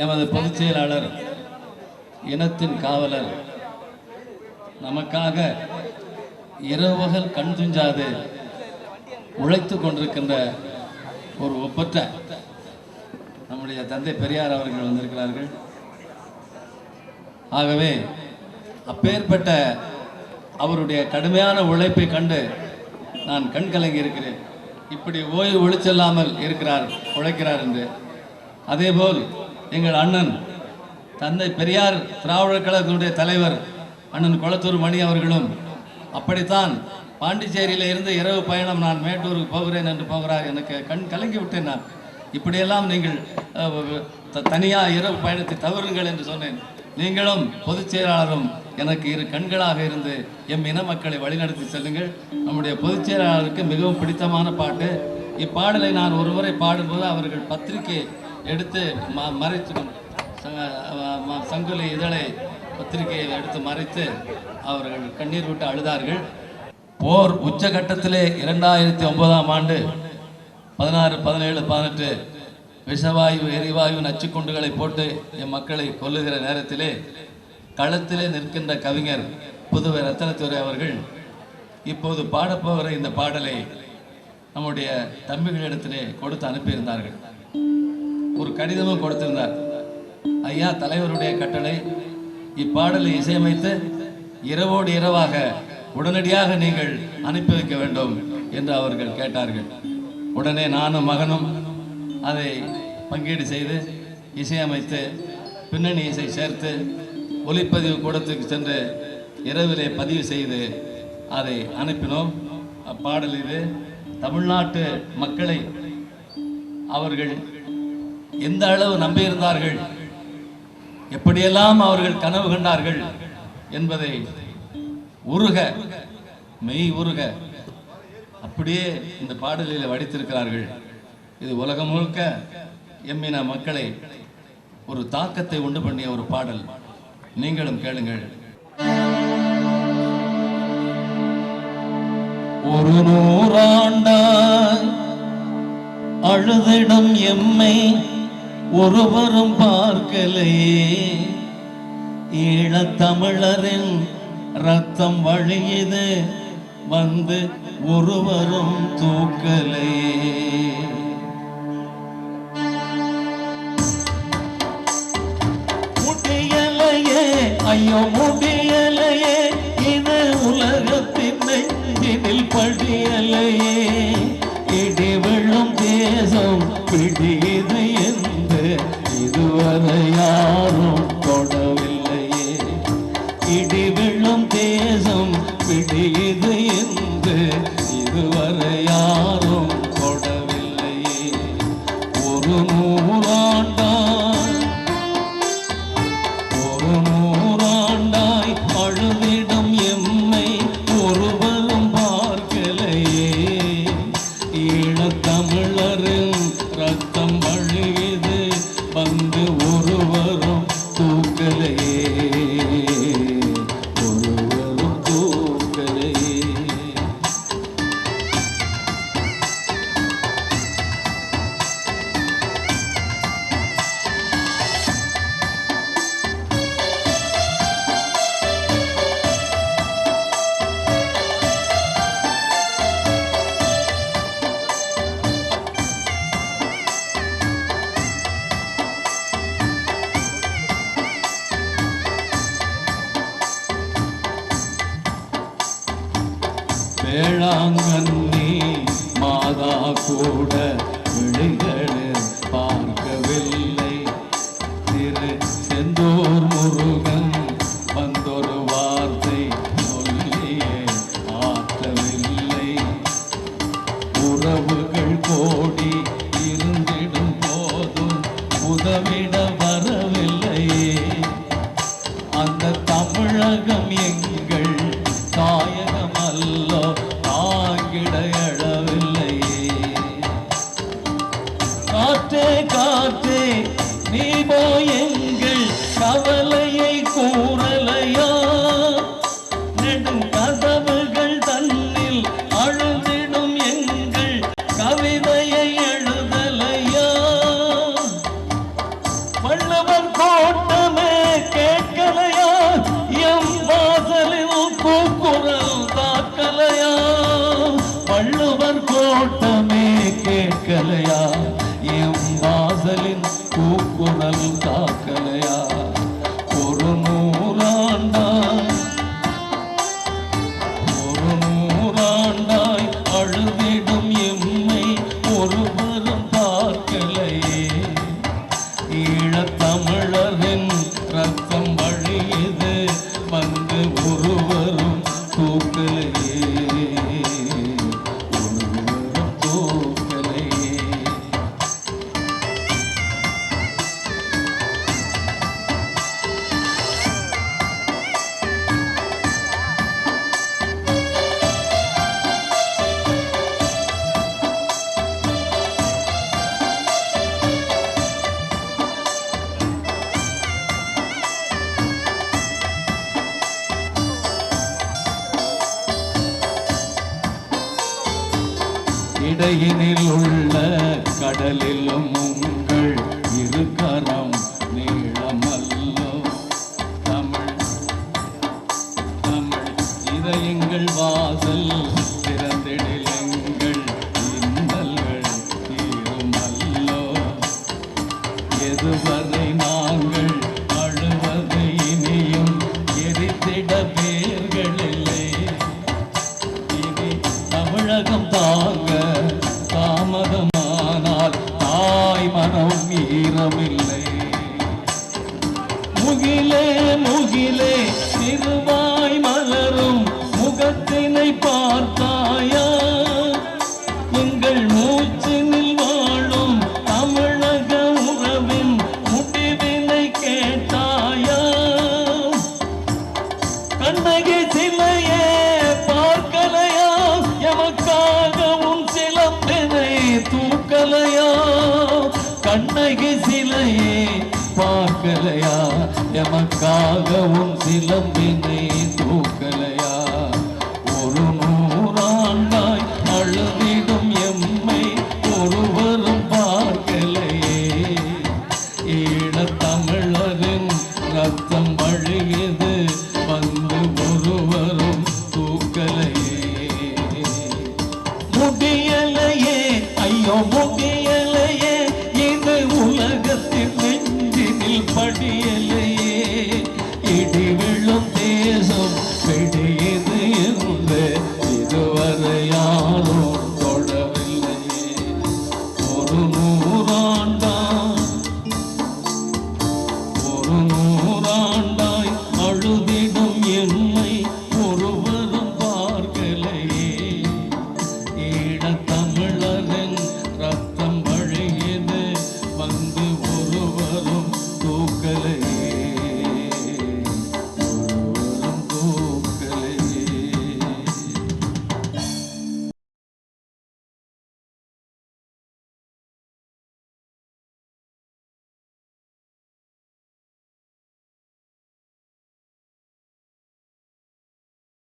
எமது பொதுச் செயலாளர், இனத்தின் காவலர், நமக்காக இரவுகள் கண் துஞ்சாது உழைத்து கொண்டிருக்கின்ற ஒரு ஒப்பற்ற நம்முடைய தந்தை பெரியார் அவர்கள் வந்திருக்கிறார்கள். ஆகவே அப்பேற்பட்ட அவருடைய கடுமையான உழைப்பை கண்டு நான் கண் கலங்கி இருக்கிறேன். இப்படி ஓய்வு ஒழிச்செல்லாமல் உழைக்கிறார் என்று. அதேபோல் எங்கள் அண்ணன் தந்தை பெரியார் திராவிடர் கழகத்தினுடைய தலைவர் அண்ணன் கொளத்தூர் மணி அவர்களும் அப்படித்தான் பாண்டிச்சேரியில் இருந்து இரவு பயணம் நான் மேட்டூருக்கு போகிறேன் என்று போகிறார். எனக்கு கண் கலங்கி விட்டேன். நான் இப்படியெல்லாம் நீங்கள் தனியாக இரவு பயணத்தை தவறுங்கள் என்று சொன்னேன். நீங்களும் பொதுச் செயலாளரும் எனக்கு இரு கண்களாக இருந்து எம் இன மக்களை வழிநடத்தி செல்லுங்கள். நம்முடைய பொதுச் செயலாளருக்கு மிகவும் பிடித்தமான பாட்டு. இப்பாடலை நான் ஒருமுறை பாடும்போது அவர்கள் பத்திரிகை எடுத்து மறைத்து சங்குலி இதழை பத்திரிகையை எடுத்து மறைத்து அவர்கள் கண்ணீர் விட்டு அழுதார்கள். போர் உச்சகட்டத்திலே 2009ஆம் ஆண்டு 16, 17, 18 விஷவாயு எரிவாயு நச்சுக்குண்டுகளை போட்டு என் மக்களை கொல்லுகிற நேரத்திலே களத்திலே நிற்கின்ற கவிஞர் புதுவை ரத்தனத்துறை அவர்கள் இப்போது பாடப்போகிற இந்த பாடலை நம்முடைய தம்பிகளிடத்திலே கொடுத்து அனுப்பியிருந்தார்கள். ஒரு கடிதமும் கொடுத்திருந்தார். ஐயா, தலைவருடைய கட்டளை, இப்பாடலை இசையமைத்து இரவோடு இரவாக உடனடியாக நீங்கள் அனுப்பி வைக்க வேண்டும் என்று அவர்கள் கேட்டார்கள். உடனே நானும் மகனும் அதை பங்கீடு செய்து இசையமைத்து பின்னணி இசை சேர்த்து ஒலிப்பதிவு கூடத்துக்கு சென்று இரவிலே பதிவு செய்து அதை அனுப்பினோம். அப்பாடல் இது தமிழ்நாட்டு மக்களை அவர்கள் எந்த அளவு நம்பியிருந்தார்கள், எப்படியெல்லாம் அவர்கள் கனவு கண்டார்கள் என்பதை மெய் உருக அப்படியே இந்த பாடலில் வடித்திருக்கிறார்கள். இது உலகம் முழுக்க எம்மின மக்களை ஒரு தாக்கத்தை உண்டு பண்ணிய ஒரு பாடல். நீங்களும் கேளுங்கள். ஒரு நூறாண்டாய் அழுதிடம் எம்மை ஒருவரும் பார்க்கலையே, ஈழத்தமிழரின் ரத்தம் வழியது வந்து ஒருவரும் தூக்கலையே. முடியலையே, ஐயோ முடியலையே, இது உலகத்தின் நெஞ்சினில் படியலையே, இடி விழும் தேசம் பிடியது என்று இதுவரை யாரும் தொடவில்லையே, இடி விழும் தேசம் பிடியது என்று இதுவரை யாரும் தொடவில்லையே. ஒரு நூறாண்டாய் அழுதிடும் எம்மை ஒருவரும் பார்க்கலையே, ஈழத்தமிழரின் ரத்தம் வழியது வந்து ஒருவரும் தூக்கலையே, ஒருவரும் தூக்கலையே. வேளாங்கண்ணி மாதா கூட விழிகளில் பார்க்கவில்லை, திரு செந்தூர் முருகன் வந்தொரு வார்த்தை சொல்லியே ஆற்றவில்லை, உறவுகள் கோடி இருந்திடும் போதும் உதவிட வரவில்லையே, அந்த தமிழகம் எங்கள் தாயகம் அல்லோ தாங்கிட எழவில்லையே. காற்றே காற்றே நீ போய் எங்கள் கவலையை கூறலையா, நெடும் கதவுகள் தன்னில் அழுதிடும் எங்கள் கவிதையை எழுதலையா, வண்ண வள்ளுவர் கோட்டமே கேட்கலையா எம் வாசலில் கூக்குரல் தாக்கலையா வள்ளுவர் கோட்டமே கேட்கலையா எம் வாசலின் கூக்குரல் தாக்கலையா ஒரு நூறாண்டாய் அழுதிடும் எம்மை ஒருவரும் பார்க்கலையே ஈழத்தமிழரின் ரத்தம் வழியது வந்து ஒருவரும் தூக்கலையே ஒருவரும் தூக்கலையே இடையினில் உள்ள கடலிலும் உங்கள் இருக்கரம் நீளமல்லோ தமிழ் தமிழ் இதயங்கள் வாசல் திறந்திடலங்கள் இன்னல்கள் தீருமல்லோ எதுவரை நாங்கள் அழுவது இனியும் எரித்திட பேர்களில்லை இனி தமிழகம் தாங்க தாமதமானால் தாய் மனம் ஈரமில்லை முகிலே முகிலே திருவாய் மலரும் முகத்தினை பார்த்தாயா எங்கள் மூச்சினில் வாழும் தமிழக உறவின் முடிவினை கேட்டாயா கண்ணகி சிலையே பார்க்கலையா எமக்காக உன் சிலம்பினை தூக்கலையா கண்ணகி சிலையே பார்க்கலையா எமக்காக உன் சிலம்பினை தூக்கலையா ஒரு நூறாண்டாய் அழுதிடும் எம்மை ஒருவரும் பார்க்கலையே ஈழத்தமிழரின் ரத்தம் வழியது வந்து ஒருவரும் தூக்கலையே முடியலையே ஐயோ முடியலையே இது உலகத்தின் நெஞ்சினில் படியலையே இடி விழும் தேசம் பிடியது என்று இதுவரை யாரும் தொடவில்லையே ஒரு நூறாண்டா